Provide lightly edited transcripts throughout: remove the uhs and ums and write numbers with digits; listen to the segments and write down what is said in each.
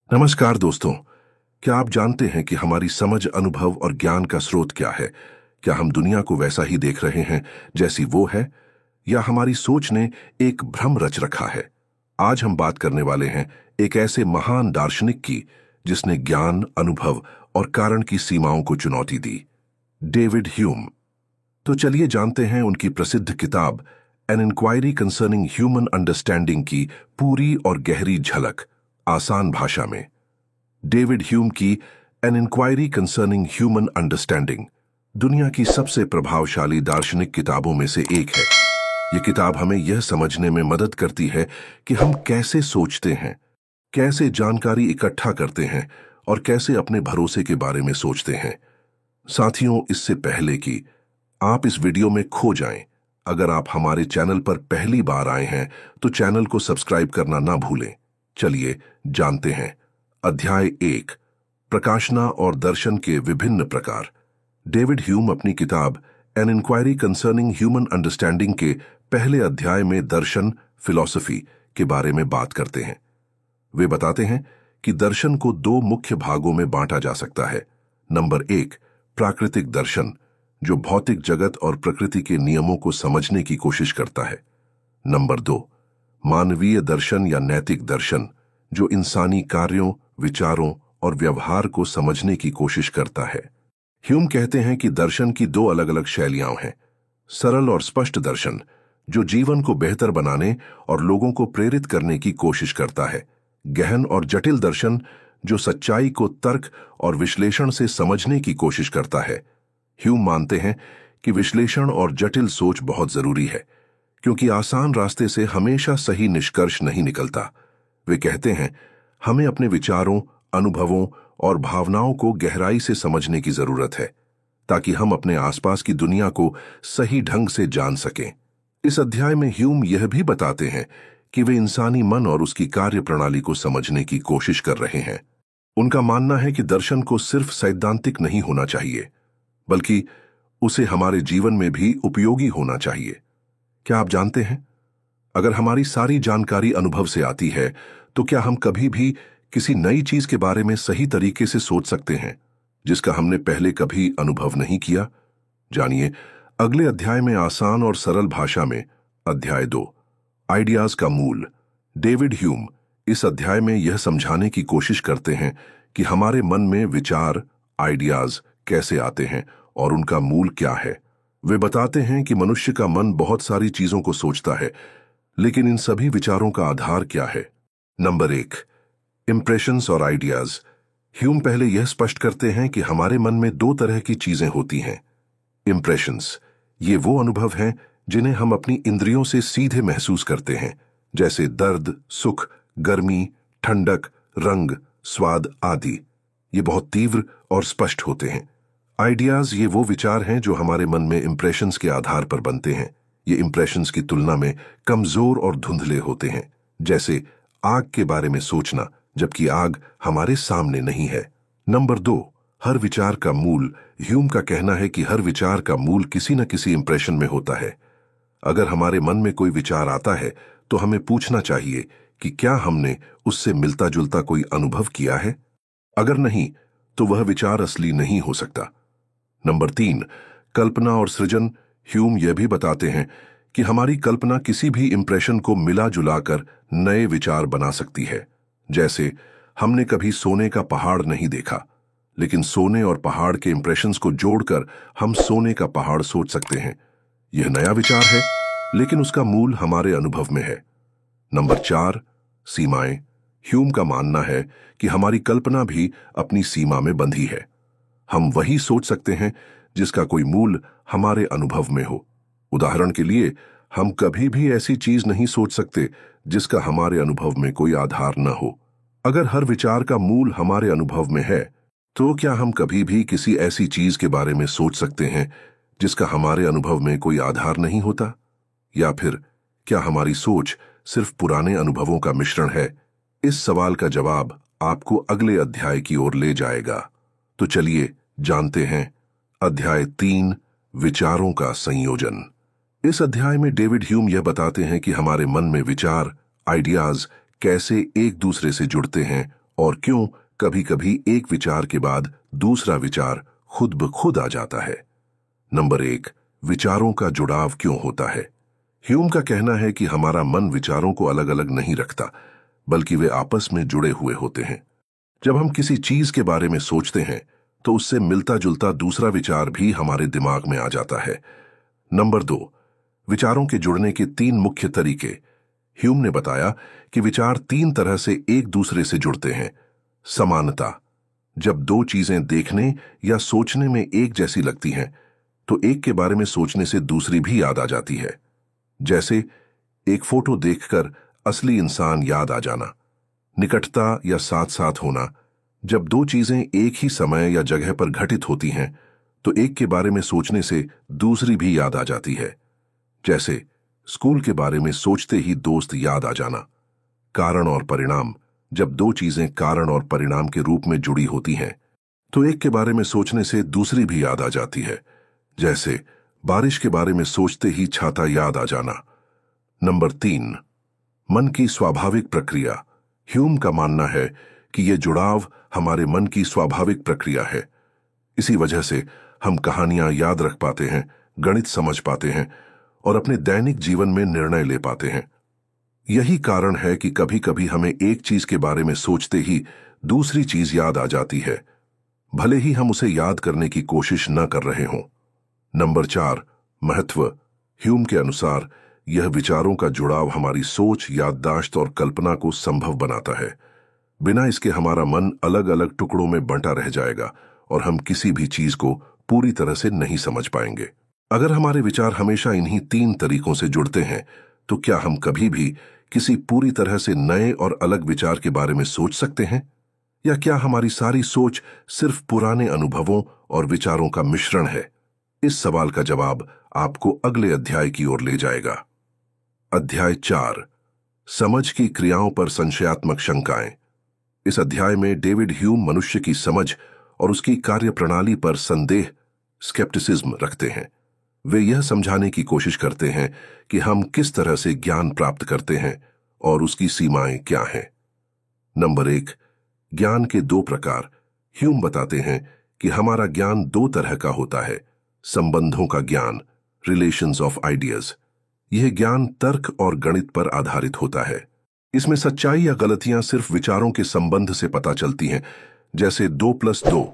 नमस्कार दोस्तों। क्या आप जानते हैं कि हमारी समझ, अनुभव और ज्ञान का स्रोत क्या है? क्या हम दुनिया को वैसा ही देख रहे हैं जैसी वो है, या हमारी सोच ने एक भ्रम रच रखा है? आज हम बात करने वाले हैं एक ऐसे महान दार्शनिक की जिसने ज्ञान, अनुभव और कारण की सीमाओं को चुनौती दी, डेविड ह्यूम। तो चलिए जानते हैं उनकी प्रसिद्ध किताब an enquiry concerning human understanding की पूरी और गहरी झलक आसान भाषा में। डेविड ह्यूम की an enquiry concerning human understanding दुनिया की सबसे प्रभावशाली दार्शनिक किताबों में से एक है। यह किताब हमें यह समझने में मदद करती है कि हम कैसे सोचते हैं, कैसे जानकारी इकट्ठा करते हैं और कैसे अपने भरोसे के बारे में सोचते हैं। साथियों, इससे पहले कि आप इस वीडियो में खो जाएं, अगर आप हमारे चैनल पर पहली बार आए हैं तो चैनल को सब्सक्राइब करना ना भूलें। चलिए जानते हैं। अध्याय 1, प्रकाशना और दर्शन के विभिन्न प्रकार। डेविड ह्यूम अपनी किताब an enquiry concerning human understanding के पहले अध्याय में दर्शन, फिलॉसफी के बारे में बात करते हैं। वे बताते हैं कि दर्शन को दो मुख्य भागों में बांटा जा सकता है। नंबर 1, प्राकृतिक दर्शन, जो भौतिक जगत और प्रकृति के नियमों को समझने की कोशिश करता है। नंबर 2, मानवीय दर्शन या नैतिक दर्शन, जो इंसानी कार्यों, विचारों और व्यवहार को समझने की कोशिश करता है। ह्यूम कहते हैं कि दर्शन की दो अलग अलग शैलियां हैं। सरल और स्पष्ट दर्शन, जो जीवन को बेहतर बनाने और लोगों को प्रेरित करने की कोशिश करता है। गहन और जटिल दर्शन, जो सच्चाई को तर्क और विश्लेषण से समझने की कोशिश करता है। ह्यूम मानते हैं कि विश्लेषण और जटिल सोच बहुत जरूरी है, क्योंकि आसान रास्ते से हमेशा सही निष्कर्ष नहीं निकलता। वे कहते हैं, हमें अपने विचारों, अनुभवों और भावनाओं को गहराई से समझने की जरूरत है, ताकि हम अपने आसपास की दुनिया को सही ढंग से जान सकें। इस अध्याय में ह्यूम यह भी बताते हैं कि वे इंसानी मन और उसकी कार्य प्रणाली को समझने की कोशिश कर रहे हैं। उनका मानना है कि दर्शन को सिर्फ सैद्धांतिक नहीं होना चाहिए, बल्कि उसे हमारे जीवन में भी उपयोगी होना चाहिए। क्या आप जानते हैं, अगर हमारी सारी जानकारी अनुभव से आती है, तो क्या हम कभी भी किसी नई चीज के बारे में सही तरीके से सोच सकते हैं, जिसका हमने पहले कभी अनुभव नहीं किया? जानिए अगले अध्याय में आसान और सरल भाषा में। अध्याय 2, आइडियाज का मूल। डेविड ह्यूम इस अध्याय में यह समझाने की कोशिश करते हैं कि हमारे मन में विचार, आइडियाज कैसे आते हैं और उनका मूल क्या है। वे बताते हैं कि मनुष्य का मन बहुत सारी चीजों को सोचता है, लेकिन इन सभी विचारों का आधार क्या है? नंबर 1, इंप्रेशंस और आइडियाज। ह्यूम पहले यह स्पष्ट करते हैं कि हमारे मन में दो तरह की चीजें होती हैं। इंप्रेशंस, ये वो अनुभव हैं जिन्हें हम अपनी इंद्रियों से सीधे महसूस करते हैं, जैसे दर्द, सुख, गर्मी, ठंडक, रंग, स्वाद आदि। ये बहुत तीव्र और स्पष्ट होते हैं। आइडियाज, ये वो विचार हैं जो हमारे मन में इंप्रेशंस के आधार पर बनते हैं। ये इंप्रेशंस की तुलना में कमजोर और धुंधले होते हैं, जैसे आग के बारे में सोचना जबकि आग हमारे सामने नहीं है। नंबर 2, हर विचार का मूल। ह्यूम का कहना है कि हर विचार का मूल किसी न किसी इंप्रेशन में होता है। अगर हमारे मन में कोई विचार आता है, तो हमें पूछना चाहिए कि क्या हमने उससे मिलता जुलता कोई अनुभव किया है। अगर नहीं, तो वह विचार असली नहीं हो सकता। नंबर 3, कल्पना और सृजन। ह्यूम यह भी बताते हैं कि हमारी कल्पना किसी भी इंप्रेशन को मिला जुलाकर नए विचार बना सकती है। जैसे हमने कभी सोने का पहाड़ नहीं देखा, लेकिन सोने और पहाड़ के इंप्रेशंस को जोड़कर हम सोने का पहाड़ सोच सकते हैं। यह नया विचार है, लेकिन उसका मूल हमारे अनुभव में है। नंबर 4, सीमाएं। ह्यूम का मानना है कि हमारी कल्पना भी अपनी सीमा में बंधी है। हम वही सोच सकते हैं जिसका कोई मूल हमारे अनुभव में हो। उदाहरण के लिए, हम कभी भी ऐसी चीज नहीं सोच सकते जिसका हमारे अनुभव में कोई आधार न हो। अगर हर विचार का मूल हमारे अनुभव में है, तो क्या हम कभी भी किसी ऐसी चीज के बारे में सोच सकते हैं जिसका हमारे अनुभव में कोई आधार नहीं होता? या फिर क्या हमारी सोच सिर्फ पुराने अनुभवों का मिश्रण है? इस सवाल का जवाब आपको अगले अध्याय की ओर ले जाएगा। तो चलिए जानते हैं। अध्याय 3, विचारों का संयोजन। इस अध्याय में डेविड ह्यूम यह बताते हैं कि हमारे मन में विचार, आइडियाज कैसे एक दूसरे से जुड़ते हैं और क्यों कभी कभी एक विचार के बाद दूसरा विचार खुद ब खुद आ जाता है। नंबर 1, विचारों का जुड़ाव क्यों होता है। ह्यूम का कहना है कि हमारा मन विचारों को अलग अलग नहीं रखता, बल्कि वे आपस में जुड़े हुए होते हैं। जब हम किसी चीज के बारे में सोचते हैं तो उससे मिलता जुलता दूसरा विचार भी हमारे दिमाग में आ जाता है। नंबर 2, विचारों के जुड़ने के 3 मुख्य तरीके। ह्यूम ने बताया कि विचार 3 तरह से एक दूसरे से जुड़ते हैं। समानता, जब 2 चीजें देखने या सोचने में एक जैसी लगती हैं तो एक के बारे में सोचने से दूसरी भी याद आ जाती है। जैसे एक फोटो देखकर असली इंसान याद आ जाना। निकटता या साथ साथ होना, जब 2 चीजें एक ही समय या जगह पर घटित होती हैं तो एक के बारे में सोचने से दूसरी भी याद आ जाती है। जैसे स्कूल के बारे में सोचते ही दोस्त याद आ जाना। कारण और परिणाम, जब 2 चीजें कारण और परिणाम के रूप में जुड़ी होती हैं तो एक के बारे में सोचने से दूसरी भी याद आ जाती है। जैसे बारिश के बारे में सोचते ही छाता याद आ जाना। नंबर 3, मन की स्वाभाविक प्रक्रिया। ह्यूम का मानना है कि यह जुड़ाव हमारे मन की स्वाभाविक प्रक्रिया है। इसी वजह से हम कहानियां याद रख पाते हैं, गणित समझ पाते हैं और अपने दैनिक जीवन में निर्णय ले पाते हैं। यही कारण है कि कभी कभी हमें एक चीज के बारे में सोचते ही दूसरी चीज याद आ जाती है, भले ही हम उसे याद करने की कोशिश न कर रहे हों। नंबर 4, महत्व। ह्यूम के अनुसार यह विचारों का जुड़ाव हमारी सोच, याददाश्त और कल्पना को संभव बनाता है। बिना इसके हमारा मन अलग अलग टुकड़ों में बंटा रह जाएगा और हम किसी भी चीज को पूरी तरह से नहीं समझ पाएंगे। अगर हमारे विचार हमेशा इन्हीं 3 तरीकों से जुड़ते हैं तो क्या हम कभी भी किसी पूरी तरह से नए और अलग विचार के बारे में सोच सकते हैं, या क्या हमारी सारी सोच सिर्फ पुराने अनुभवों और विचारों का मिश्रण है? इस सवाल का जवाब आपको अगले अध्याय की ओर ले जाएगा। अध्याय 4, समझ की क्रियाओं पर संशयात्मक शंकाएं। इस अध्याय में डेविड ह्यूम मनुष्य की समझ और उसकी कार्यप्रणाली पर संदेह, स्केप्टिसिज्म रखते हैं। वे यह समझाने की कोशिश करते हैं कि हम किस तरह से ज्ञान प्राप्त करते हैं और उसकी सीमाएं क्या हैं। नंबर 1, ज्ञान के 2 प्रकार। ह्यूम बताते हैं कि हमारा ज्ञान 2 तरह का होता है। संबंधों का ज्ञान, रिलेशंस ऑफ आइडियाज। यह ज्ञान तर्क और गणित पर आधारित होता है। इसमें सच्चाई या गलतियां सिर्फ विचारों के संबंध से पता चलती हैं, जैसे 2 + 2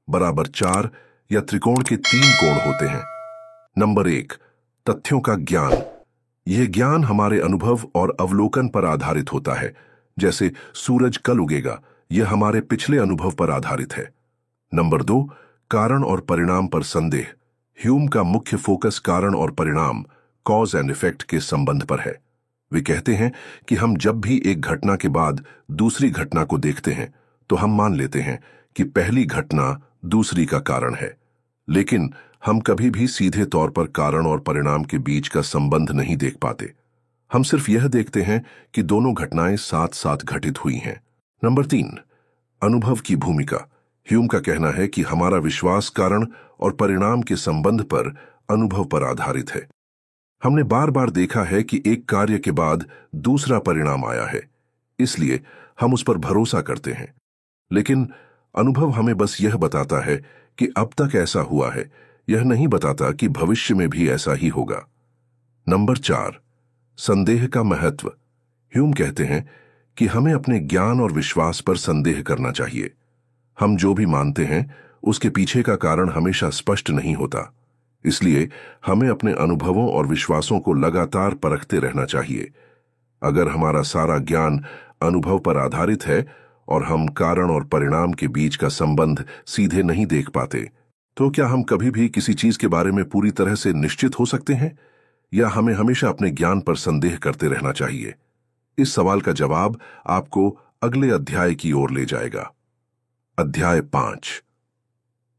= 4 या त्रिकोण के 3 कोण होते हैं। नंबर 1, तथ्यों का ज्ञान। यह ज्ञान हमारे अनुभव और अवलोकन पर आधारित होता है। जैसे सूरज कल उगेगा, यह हमारे पिछले अनुभव पर आधारित है। नंबर 2, कारण और परिणाम पर संदेह। ह्यूम का मुख्य फोकस कारण और परिणाम, कॉज एंड इफेक्ट के संबंध पर है। वे कहते हैं कि हम जब भी एक घटना के बाद दूसरी घटना को देखते हैं तो हम मान लेते हैं कि पहली घटना दूसरी का कारण है, लेकिन हम कभी भी सीधे तौर पर कारण और परिणाम के बीच का संबंध नहीं देख पाते। हम सिर्फ यह देखते हैं कि दोनों घटनाएं साथ साथ घटित हुई हैं। नंबर 3, अनुभव की भूमिका। ह्यूम का कहना है कि हमारा विश्वास कारण और परिणाम के संबंध पर अनुभव पर आधारित है। हमने बार बार देखा है कि एक कार्य के बाद दूसरा परिणाम आया है, इसलिए हम उस पर भरोसा करते हैं। लेकिन अनुभव हमें बस यह बताता है कि अब तक ऐसा हुआ है, यह नहीं बताता कि भविष्य में भी ऐसा ही होगा। नंबर 4, संदेह का महत्व। ह्यूम कहते हैं कि हमें अपने ज्ञान और विश्वास पर संदेह करना चाहिए। हम जो भी मानते हैं उसके पीछे का कारण हमेशा स्पष्ट नहीं होता, इसलिए हमें अपने अनुभवों और विश्वासों को लगातार परखते रहना चाहिए। अगर हमारा सारा ज्ञान अनुभव पर आधारित है और हम कारण और परिणाम के बीच का संबंध सीधे नहीं देख पाते, तो क्या हम कभी भी किसी चीज के बारे में पूरी तरह से निश्चित हो सकते हैं, या हमें हमेशा अपने ज्ञान पर संदेह करते रहना चाहिए? इस सवाल का जवाब आपको अगले अध्याय की ओर ले जाएगा। अध्याय 5,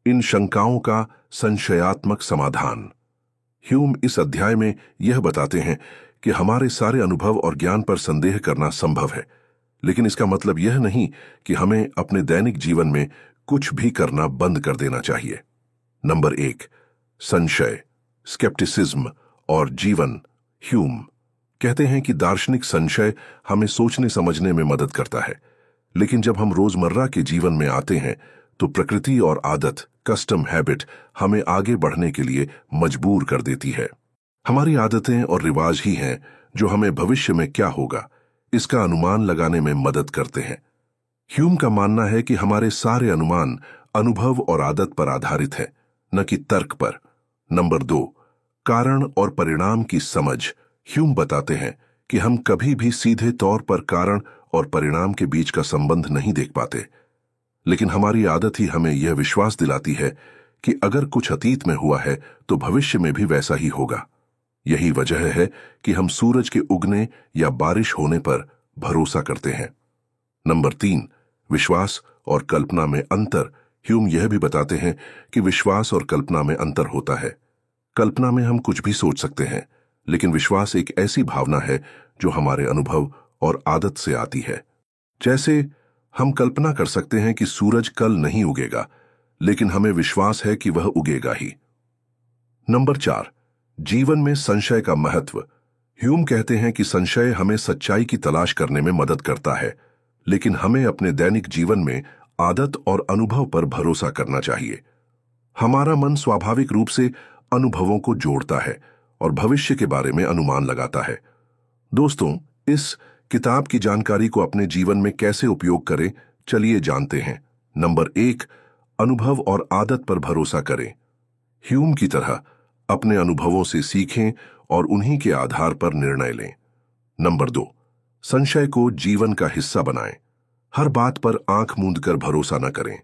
इन शंकाओं का संशयात्मक समाधान। ह्यूम इस अध्याय में यह बताते हैं कि हमारे सारे अनुभव और ज्ञान पर संदेह करना संभव है, लेकिन इसका मतलब यह नहीं कि हमें अपने दैनिक जीवन में कुछ भी करना बंद कर देना चाहिए। नंबर 1, संशय, स्केप्टिसिज्म और जीवन। ह्यूम कहते हैं कि दार्शनिक संशय हमें सोचने समझने में मदद करता है। लेकिन जब हम रोजमर्रा के जीवन में आते हैं तो प्रकृति और आदत, कस्टम हैबिट, हमें आगे बढ़ने के लिए मजबूर कर देती है। हमारी आदतें और रिवाज ही हैं जो हमें भविष्य में क्या होगा इसका अनुमान लगाने में मदद करते हैं। ह्यूम का मानना है कि हमारे सारे अनुमान अनुभव और आदत पर आधारित है, न कि तर्क पर। नंबर 2, कारण और परिणाम की समझ। ह्यूम बताते हैं कि हम कभी भी सीधे तौर पर कारण और परिणाम के बीच का संबंध नहीं देख पाते, लेकिन हमारी आदत ही हमें यह विश्वास दिलाती है कि अगर कुछ अतीत में हुआ है तो भविष्य में भी वैसा ही होगा। यही वजह है कि हम सूरज के उगने या बारिश होने पर भरोसा करते हैं। नंबर 3, विश्वास और कल्पना में अंतर। ह्यूम यह भी बताते हैं कि विश्वास और कल्पना में अंतर होता है। कल्पना में हम कुछ भी सोच सकते हैं, लेकिन विश्वास एक ऐसी भावना है जो हमारे अनुभव और आदत से आती है। जैसे हम कल्पना कर सकते हैं कि सूरज कल नहीं उगेगा, लेकिन हमें विश्वास है कि वह उगेगा ही। नंबर 4, जीवन में संशय का महत्व। ह्यूम कहते हैं कि संशय हमें सच्चाई की तलाश करने में मदद करता है, लेकिन हमें अपने दैनिक जीवन में आदत और अनुभव पर भरोसा करना चाहिए। हमारा मन स्वाभाविक रूप से अनुभवों को जोड़ता है और भविष्य के बारे में अनुमान लगाता है। दोस्तों, इस किताब की जानकारी को अपने जीवन में कैसे उपयोग करें, चलिए जानते हैं। नंबर 1, अनुभव और आदत पर भरोसा करें। ह्यूम की तरह अपने अनुभवों से सीखें और उन्हीं के आधार पर निर्णय लें। नंबर 2, संशय को जीवन का हिस्सा बनाएं। हर बात पर आंख मूंद कर भरोसा न करें,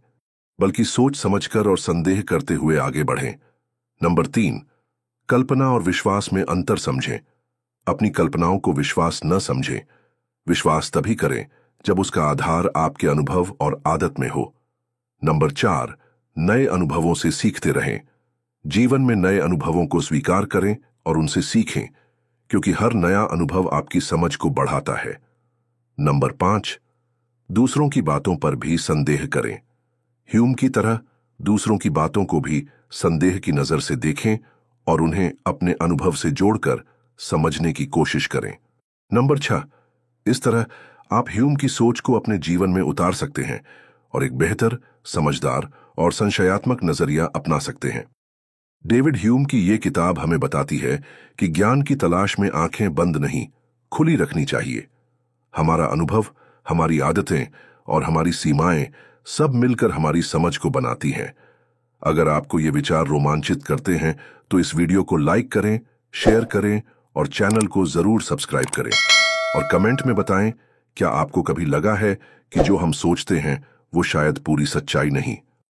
बल्कि सोच समझकर और संदेह करते हुए आगे बढ़ें। नंबर 3, कल्पना और विश्वास में अंतर समझें। अपनी कल्पनाओं को विश्वास न समझें। विश्वास तभी करें जब उसका आधार आपके अनुभव और आदत में हो। नंबर 4, नए अनुभवों से सीखते रहें। जीवन में नए अनुभवों को स्वीकार करें और उनसे सीखें, क्योंकि हर नया अनुभव आपकी समझ को बढ़ाता है। नंबर 5, दूसरों की बातों पर भी संदेह करें। ह्यूम की तरह दूसरों की बातों को भी संदेह की नजर से देखें और उन्हें अपने अनुभव से जोड़कर समझने की कोशिश करें। नंबर 6, इस तरह आप ह्यूम की सोच को अपने जीवन में उतार सकते हैं और एक बेहतर, समझदार और संशयात्मक नजरिया अपना सकते हैं। डेविड ह्यूम की ये किताब हमें बताती है कि ज्ञान की तलाश में आंखें बंद नहीं, खुली रखनी चाहिए। हमारा अनुभव, हमारी आदतें और हमारी सीमाएं सब मिलकर हमारी समझ को बनाती हैं। अगर आपको ये विचार रोमांचित करते हैं तो इस वीडियो को लाइक करें, शेयर करें और चैनल को जरूर सब्सक्राइब करें। और कमेंट में बताएं, क्या आपको कभी लगा है कि जो हम सोचते हैं वो शायद पूरी सच्चाई नहीं।